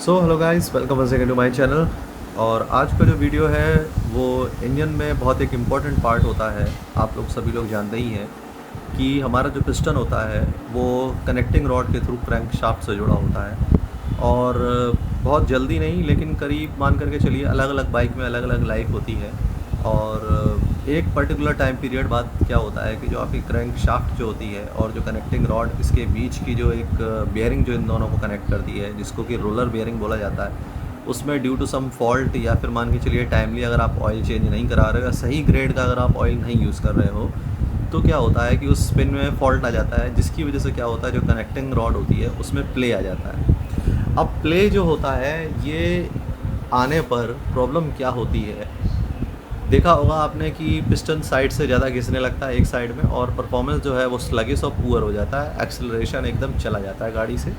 So hello guys, welcome once again to my channel. और आज का जो वीडियो है वो इंजन में बहुत एक इम्पॉर्टेंट पार्ट होता है। आप लोग सभी लोग जानते ही हैं कि हमारा जो पिस्टन होता है वो कनेक्टिंग रॉड के थ्रू क्रैंक शाफ्ट से जुड़ा होता है। और बहुत जल्दी नहीं, लेकिन करीब मान करके चलिए अलग अलग बाइक में अलग अलग लाइफ होती है। और एक पर्टिकुलर टाइम पीरियड बाद क्या होता है कि जो आपकी क्रैंक शाफ्ट जो होती है और जो कनेक्टिंग रॉड इसके बीच की जो एक बियरिंग जो इन दोनों को कनेक्ट करती है, जिसको कि रोलर बियरिंग बोला जाता है, उसमें ड्यू टू सम फॉल्ट या फिर मान के चलिए टाइमली अगर आप ऑयल चेंज नहीं करा रहे हो या सही ग्रेड का अगर आप ऑयल नहीं यूज़ कर रहे हो, तो क्या होता है कि उस पिन में फॉल्ट आ जाता है, जिसकी वजह से क्या होता है जो कनेक्टिंग रॉड होती है उसमें प्ले आ जाता है। अब प्ले जो होता है ये आने पर प्रॉब्लम क्या होती है, देखा होगा आपने कि पिस्टन साइड से ज़्यादा घिसने लगता है एक साइड में, और परफॉर्मेंस जो है वो स्लगिश और पुअर हो जाता है, एक्सेलरेशन एकदम चला जाता है गाड़ी से।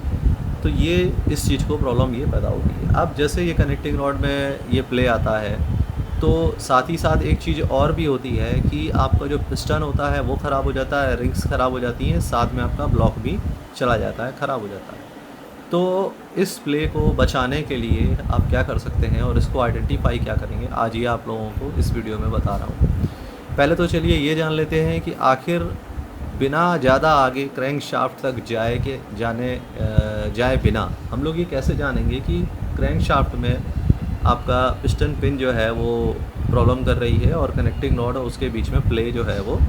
तो ये इस चीज़ को प्रॉब्लम ये पैदा होती है। अब जैसे ये कनेक्टिंग रॉड में ये प्ले आता है, तो साथ ही साथ एक चीज़ और भी होती है कि आपका जो पिस्टन होता है वो ख़राब हो जाता है, रिंग्स ख़राब हो जाती हैं, साथ में आपका ब्लॉक भी चला जाता है, ख़राब हो जाता है। तो इस प्ले को बचाने के लिए आप क्या कर सकते हैं और इसको आइडेंटिफाई क्या करेंगे, आज ये आप लोगों को इस वीडियो में बता रहा हूँ। पहले तो चलिए ये जान लेते हैं कि आखिर बिना ज़्यादा आगे क्रैंक शाफ्ट तक जाए बिना हम लोग ये कैसे जानेंगे कि क्रैंक शाफ्ट में आपका पिस्टन पिन जो है वो प्रॉब्लम कर रही है और कनेक्टिंग नॉड और उसके बीच में प्ले जो है वो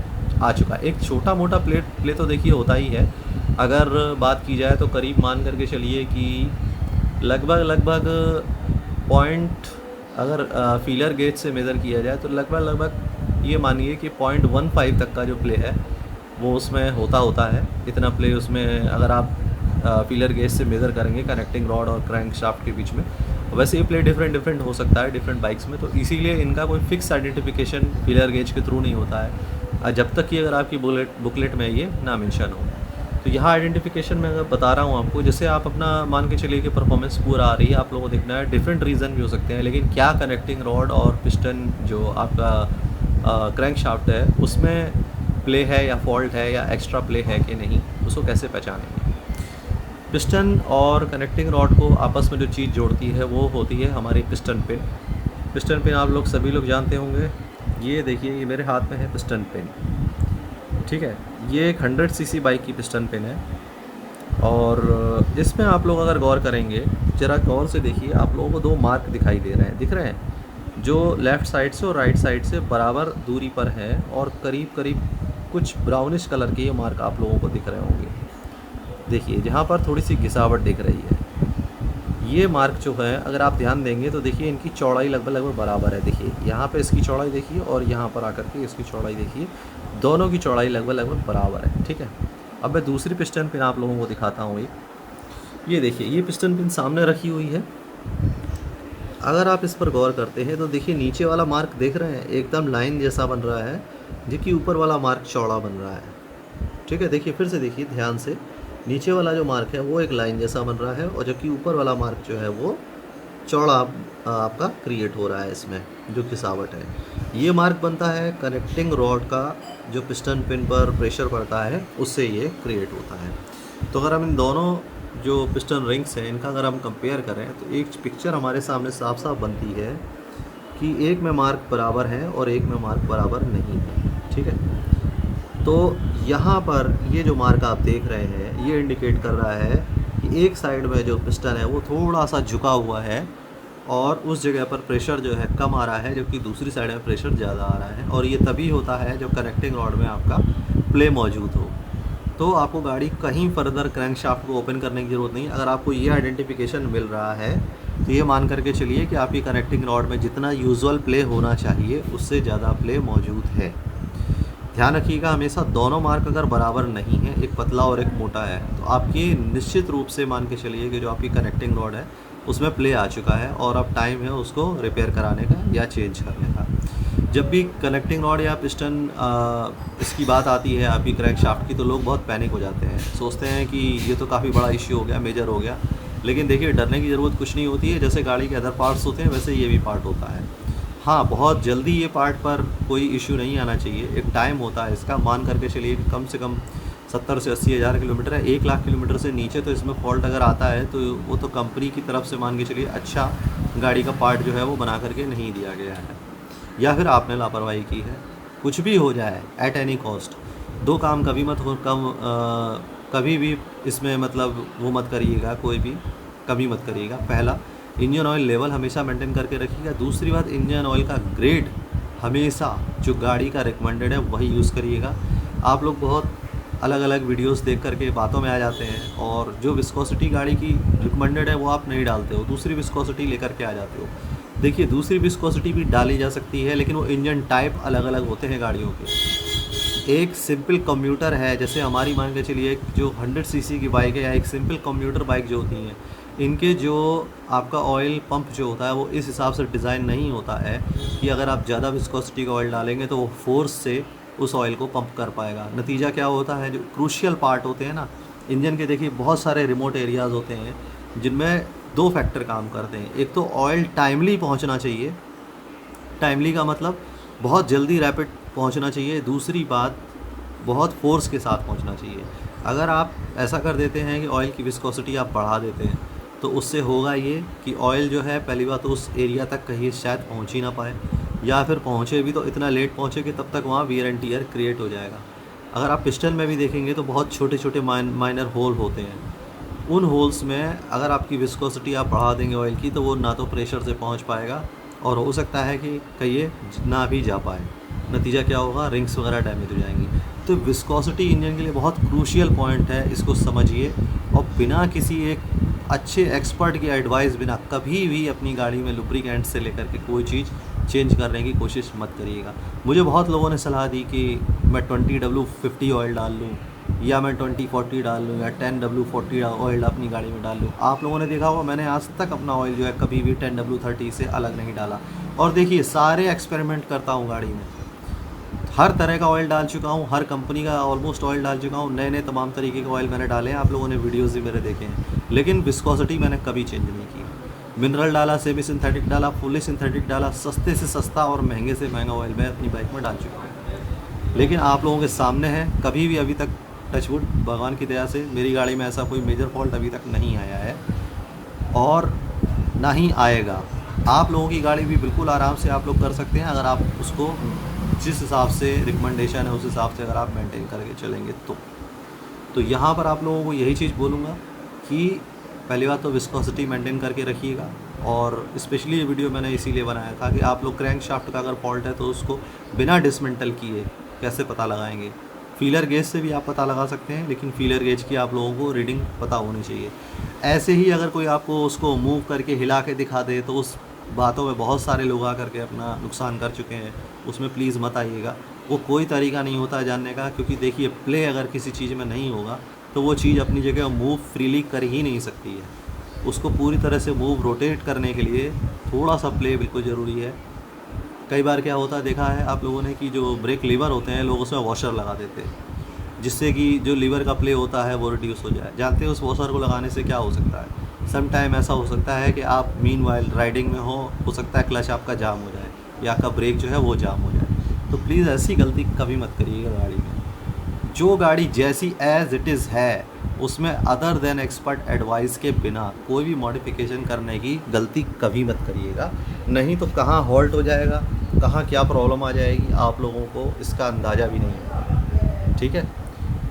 आ चुका है। एक छोटा मोटा प्ले तो देखिए होता ही है। अगर बात की जाए तो करीब मान करके चलिए कि लगभग पॉइंट, अगर फीलर गेज से मेज़र किया जाए तो लगभग ये मानिए कि 0.15 तक का जो प्ले है वो उसमें होता है। इतना प्ले उसमें अगर आप फीलर गेज से मेज़र करेंगे कनेक्टिंग रॉड और क्रैंक शाफ्ट के बीच में। वैसे ये प्ले डिफरेंट हो सकता है डिफरेंट बाइक्स में, तो इसीलिए इनका कोई फिक्स आइडेंटिफिकेशन फीलर गेज के थ्रू नहीं होता है, जब तक कि अगर आपकी बुकलेट में ये ना मेंशन हो। तो यहाँ आइडेंटिफिकेशन में अगर बता रहा हूँ आपको, जैसे आप अपना मान के चलिए कि परफॉर्मेंस पूरा आ रही है, आप लोगों को देखना है, डिफरेंट रीज़न भी हो सकते हैं, लेकिन क्या कनेक्टिंग रॉड और पिस्टन जो आपका क्रैंक शाफ्ट है उसमें प्ले है या फॉल्ट है या एक्स्ट्रा प्ले है कि नहीं, उसको कैसे पहचानेंगे। पिस्टन और कनेक्टिंग रॉड को आपस में जो चीज़ जोड़ती है वो होती है हमारी पिस्टन पिन। पिस्टन पिन आप लोग सभी लोग जानते होंगे। ये देखिए, ये मेरे हाथ में है पिस्टन पिन, ठीक है। ये एक 100 सीसी बाइक की पिस्टन पिन है और इसमें आप लोग अगर गौर करेंगे, ज़रा गौर से देखिए, आप लोगों को दो मार्क दिखाई दे रहे हैं, दिख रहे हैं, जो लेफ़्ट साइड से और राइट साइड से बराबर दूरी पर है और करीब कुछ ब्राउनिश कलर के ये मार्क आप लोगों को दिख रहे होंगे। देखिए जहाँ पर थोड़ी सी घिसावट दिख रही है, ये मार्क जो है अगर आप ध्यान देंगे तो देखिए इनकी चौड़ाई लगभग बराबर है। देखिए यहाँ पे इसकी चौड़ाई देखिए और यहाँ पर आकर के इसकी चौड़ाई देखिए, दोनों की चौड़ाई लगभग बराबर है, ठीक है। अब मैं दूसरी पिस्टन पिन आप लोगों को दिखाता हूँ। ये देखिए, ये पिस्टन पिन सामने रखी हुई है। अगर आप इस पर गौर करते हैं तो देखिए नीचे वाला मार्क देख रहे हैं एकदम लाइन जैसा बन रहा है, जबकि ऊपर वाला मार्क चौड़ा बन रहा है, ठीक है। देखिए फिर से देखिए ध्यान से, नीचे वाला जो मार्क है वो एक लाइन जैसा बन रहा है और जबकि ऊपर वाला मार्क जो है वो चौड़ा आपका क्रिएट हो रहा है, इसमें जो खिसावट है। ये मार्क बनता है कनेक्टिंग रॉड का, जो पिस्टन पिन पर प्रेशर पड़ता है उससे ये क्रिएट होता है। तो अगर हम इन दोनों जो पिस्टन रिंग्स हैं इनका अगर हम कंपेयर करें तो एक पिक्चर हमारे सामने साफ साफ बनती है कि एक में मार्क बराबर है और एक में मार्क बराबर नहीं है, ठीक है। तो यहाँ पर ये जो मार्क आप देख रहे हैं ये इंडिकेट कर रहा है कि एक साइड में जो पिस्टन है वो थोड़ा सा झुका हुआ है और उस जगह पर प्रेशर जो है कम आ रहा है, जबकि दूसरी साइड में प्रेशर ज़्यादा आ रहा है। और ये तभी होता है जब कनेक्टिंग रॉड में आपका प्ले मौजूद हो। तो आपको गाड़ी कहीं फर्दर क्रैंक शाफ्ट को ओपन करने की ज़रूरत नहीं। अगर आपको ये आइडेंटिफिकेशन मिल रहा है तो ये मान करके चलिए कि आपकी कनेक्टिंग रॉड में जितना यूजुअल प्ले होना चाहिए उससे ज़्यादा प्ले मौजूद है। ध्यान रखिएगा हमेशा दोनों मार्क अगर बराबर नहीं है, एक पतला और एक मोटा है, तो आपकी निश्चित रूप से मान के चलिए कि जो आपकी कनेक्टिंग रॉड है उसमें प्ले आ चुका है और अब टाइम है उसको रिपेयर कराने का या चेंज करने का। जब भी कनेक्टिंग रॉड या पिस्टन इसकी बात आती है आपकी क्रैंक शाफ्ट की, तो लोग बहुत पैनिक हो जाते हैं, सोचते हैं कि ये तो काफ़ी बड़ा इश्यू हो गया, मेजर हो गया। लेकिन देखिए डरने की ज़रूरत कुछ नहीं होती है। जैसे गाड़ी के अदर पार्ट्स होते हैं वैसे ये भी पार्ट होता है। हाँ, बहुत जल्दी ये पार्ट पर कोई इश्यू नहीं आना चाहिए, एक टाइम होता है इसका। मान करके चलिए कि कम से कम 70 से 80 हज़ार किलोमीटर है, 1 लाख किलोमीटर से नीचे तो इसमें फॉल्ट अगर आता है तो वो तो कंपनी की तरफ से मान के चलिए अच्छा गाड़ी का पार्ट जो है वो बना करके नहीं दिया गया है, या फिर आपने लापरवाही की है। कुछ भी हो जाए एट एनी कॉस्ट, दो काम कभी मत हो कभी भी इसमें मतलब वो मत करिएगा, कोई भी कमी मत करिएगा। पहला, इंजन ऑयल लेवल हमेशा मेंटेन करके रखिएगा। दूसरी बात, इंजन ऑयल का ग्रेड हमेशा जो गाड़ी का रिकमेंडेड है वही यूज़ करिएगा। आप लोग बहुत अलग अलग वीडियोस देख करके बातों में आ जाते हैं और जो विस्कोसिटी गाड़ी की रिकमेंडेड है वो आप नहीं डालते हो, दूसरी विस्कोसिटी लेकर के आ जाते हो। देखिए, दूसरी विस्कोसिटी भी डाली जा सकती है, लेकिन वो इंजन टाइप अलग अलग होते हैं गाड़ियों के। एक सिंपल कम्यूटर है, जैसे हमारी मान के चलिए जो 100 सीसी की बाइक है या एक सिंपल कम्यूटर बाइक जो होती हैं, इनके जो आपका ऑयल पंप जो होता है वो इस हिसाब से डिज़ाइन नहीं होता है कि अगर आप ज़्यादा विस्कोसिटी का ऑयल डालेंगे तो वो फोर्स से उस ऑयल को पंप कर पाएगा। नतीजा क्या होता है, जो क्रूशियल पार्ट होते हैं ना इंजन के, देखिए बहुत सारे रिमोट एरियाज़ होते हैं जिनमें दो फैक्टर काम करते हैं। एक तो ऑयल टाइमली पहुंचना चाहिए, टाइमली का मतलब बहुत जल्दी रैपिड पहुंचना चाहिए। दूसरी बात, बहुत फोर्स के साथ पहुंचना चाहिए। अगर आप ऐसा कर देते हैं कि ऑयल की विस्कोसिटी आप बढ़ा देते हैं तो उससे होगा ये कि ऑयल जो है पहली बात तो उस एरिया तक कहीं शायद पहुंच ही ना पाए, या फिर पहुंचे भी तो इतना लेट पहुंचे कि तब तक वहाँ वियर एंड टियर क्रिएट हो जाएगा। अगर आप पिस्टन में भी देखेंगे तो बहुत छोटे छोटे माइनर होल होते हैं। उन होल्स में अगर आपकी विस्कोसिटी आप बढ़ा देंगे ऑयल की तो वो ना तो प्रेशर से पहुंच पाएगा और हो सकता है कि कहीं ना भी जा पाए। नतीजा क्या होगा, रिंग्स वगैरह डैमेज हो जाएंगी। तो विस्कोसिटी इंजन के लिए बहुत क्रूशियल पॉइंट है, इसको समझिए और बिना किसी एक अच्छे एक्सपर्ट की एडवाइस बिना कभी भी अपनी गाड़ी में लुब्रिकेंट से लेकर के कोई चीज़ चेंज करने की कोशिश मत करिएगा। मुझे बहुत लोगों ने सलाह दी कि मैं 20W50 ऑयल डाल लूँ या मैं 2040 डाल लूँ या 10W40 ऑयल अपनी गाड़ी में डाल लूँ। आप लोगों ने देखा होगा मैंने आज तक अपना ऑयल जो है कभी भी 10W30 से अलग नहीं डाला। और देखिए, सारे एक्सपेरिमेंट करता हूँ गाड़ी में, हर तरह का ऑयल डाल चुका हूँ, हर कंपनी का ऑलमोस्ट ऑयल डाल चुका हूँ, नए नए तमाम तरीके के ऑयल मैंने डाले हैं। आप लोगों ने वीडियोज़ भी मेरे देखे हैं, लेकिन विस्कोसिटी मैंने कभी चेंज नहीं की। मिनरल डाला, सेमी सिंथेटिक डाला, फुली सिंथेटिक डाला, सस्ते से सस्ता और महंगे से महंगा ऑयल मैं अपनी बाइक में डाल चुका हूँ। लेकिन आप लोगों के सामने है, कभी भी अभी तक टचवुड भगवान की दया से मेरी गाड़ी में ऐसा कोई मेजर फॉल्ट अभी तक नहीं आया है और ना ही आएगा। आप लोगों की गाड़ी भी बिल्कुल आराम से आप लोग कर सकते हैं अगर आप उसको जिस हिसाब से रिकमेंडेशन है उस हिसाब से अगर आप मेंटेन करके चलेंगे तो यहाँ पर आप लोगों को यही चीज़ बोलूँगा कि पहली बात तो विस्कोसिटी मेंटेन करके रखिएगा। और स्पेशली ये वीडियो मैंने इसीलिए बनाया था कि आप लोग क्रैंक शाफ्ट का अगर फॉल्ट है तो उसको बिना डिसमेंटल किए कैसे पता लगाएंगे। फीलर गेज से भी आप पता लगा सकते हैं, लेकिन फीलर गेज की आप लोगों को रीडिंग पता होनी चाहिए। ऐसे ही अगर कोई आपको उसको मूव करके हिला के दिखा दे तो उस बातों में बहुत सारे लोग आ करके अपना नुकसान कर चुके हैं, उसमें प्लीज़ मत आइएगा। वो कोई तरीका नहीं होता जानने का, क्योंकि देखिए प्ले अगर किसी चीज़ में नहीं होगा तो वो चीज़ अपनी जगह मूव फ्रीली कर ही नहीं सकती है। उसको पूरी तरह से मूव रोटेट करने के लिए थोड़ा सा प्ले बिल्कुल ज़रूरी है। कई बार क्या होता है, देखा है आप लोगों ने कि जो ब्रेक लीवर होते हैं लोग उसमें वॉशर लगा देते हैं जिससे कि जो लीवर का प्ले होता है वो रिड्यूस हो जाए। जानते हैं उस वॉशर को लगाने से क्या हो सकता है? सम टाइम ऐसा हो सकता है कि आप मीनवाइल राइडिंग में हो सकता है क्लच आपका जाम हो जाए या आपका ब्रेक जो है वो जाम हो जाए। तो प्लीज़ ऐसी गलती कभी मत करिएगा गाड़ी में। जो गाड़ी जैसी एज इट इज़ है उसमें अदर देन एक्सपर्ट एडवाइस के बिना कोई भी मॉडिफिकेशन करने की गलती कभी मत करिएगा, नहीं तो कहाँ हॉल्ट हो जाएगा, कहाँ क्या प्रॉब्लम आ जाएगी आप लोगों को इसका अंदाज़ा भी नहीं होगा। ठीक है,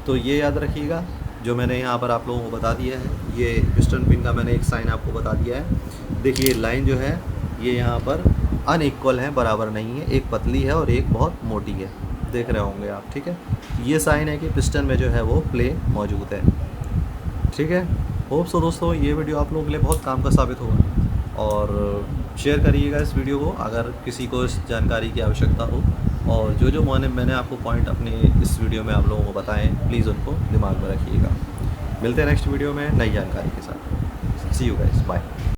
तो ये याद रखिएगा जो मैंने यहाँ पर आप लोगों को बता दिया है। ये पिस्टन पिन का मैंने एक साइन आपको बता दिया है। देखिए लाइन जो है ये यहाँ पर अनइक्वल है, बराबर नहीं है, एक पतली है और एक बहुत मोटी है, देख रहे होंगे आप। ठीक है, ये साइन है कि पिस्टन में जो है वो प्ले मौजूद है। ठीक है, होप सो दोस्तों ये वीडियो आप लोगों के लिए बहुत काम का साबित होगा और शेयर करिएगा इस वीडियो को अगर किसी को इस जानकारी की आवश्यकता हो। और जो मैंने आपको पॉइंट अपने इस वीडियो में आप लोगों को बताएं प्लीज़ उनको दिमाग में रखिएगा। मिलते हैं नेक्स्ट वीडियो में नई जानकारी के साथ। सी यू गाइस, बाय।